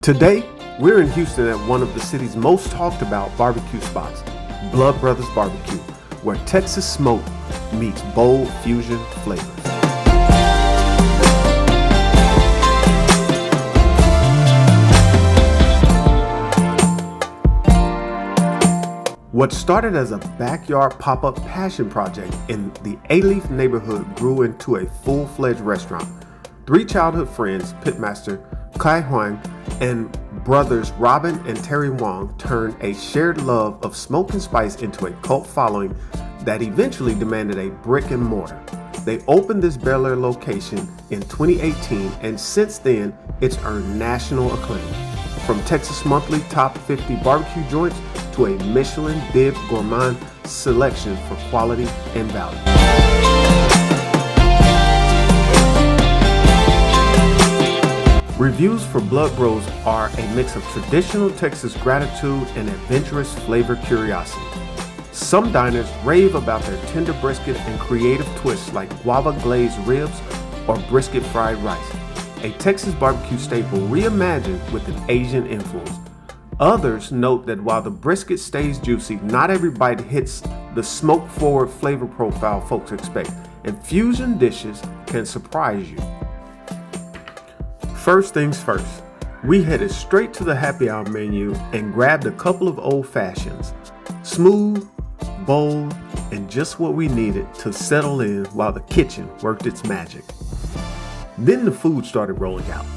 Today, we're in Houston at one of the city's most talked about barbecue spots, Blood Bros BBQ, where Texas smoke meets bold fusion flavors. What started as a backyard pop-up passion project in the A-Leaf neighborhood grew into a full-fledged restaurant. Three childhood friends, Pitmaster Kai Huang and brothers Robin and Terry Wong, turned a shared love of smoke and spice into a cult following that eventually demanded a brick and mortar. They opened this Bel Air location in 2018, and since then, it's earned national acclaim. From Texas Monthly Top 50 barbecue joints to a Michelin Bib Gourmand selection for quality and value. Reviews for Blood Bros are a mix of traditional Texas gratitude and adventurous flavor curiosity. Some diners rave about their tender brisket and creative twists like guava glazed ribs or brisket fried rice, a Texas barbecue staple reimagined with an Asian influence. Others note that while the brisket stays juicy, not every bite hits the smoke-forward flavor profile folks expect, and fusion dishes can surprise you. First things first, we headed straight to the happy hour menu and grabbed a couple of old fashions. Smooth, bold, and just what we needed to settle in while the kitchen worked its magic. Then the food started rolling out.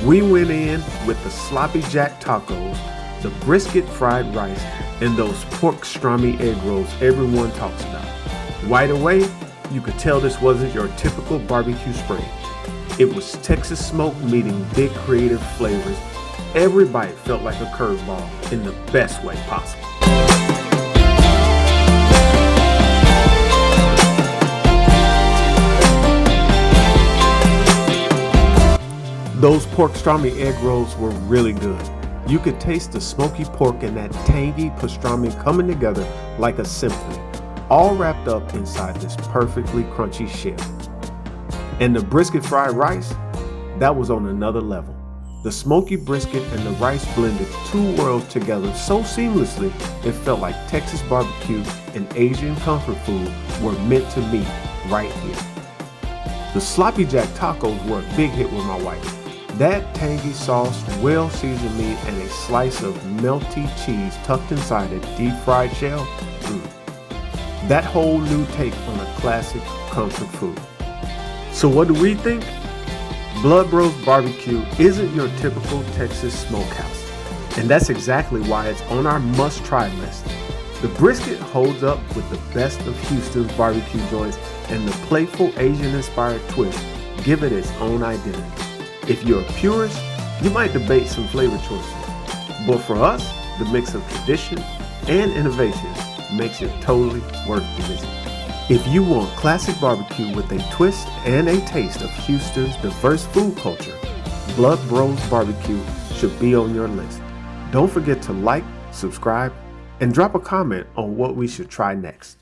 We went in with the sloppy jack tacos, the brisket fried rice, and those porkstrami egg rolls everyone talks about. Right away, you could tell this wasn't your typical barbecue spread. It was Texas smoke meeting big creative flavors. Every bite felt like a curveball in the best way possible. Those porkstrami egg rolls were really good. You could taste the smoky pork and that tangy pastrami coming together like a symphony, all wrapped up inside this perfectly crunchy shell. And the brisket fried rice, that was on another level. The smoky brisket and the rice blended two worlds together so seamlessly it felt like Texas barbecue and Asian comfort food were meant to meet right here. The sloppy jack tacos were a big hit with my wife. That tangy sauce, well-seasoned meat, and a slice of melty cheese tucked inside a deep-fried shell, that whole new take on a classic comfort food. So what do we think? Blood Bros BBQ isn't your typical Texas smokehouse, and that's exactly why it's on our must-try list. The brisket holds up with the best of Houston's barbecue joints, and the playful Asian-inspired twist give it its own identity. If you're a purist, you might debate some flavor choices, but for us, the mix of tradition and innovation makes it totally worth the visit. If you want classic barbecue with a twist and a taste of Houston's diverse food culture, Blood Bros BBQ should be on your list. Don't forget to like, subscribe, and drop a comment on what we should try next.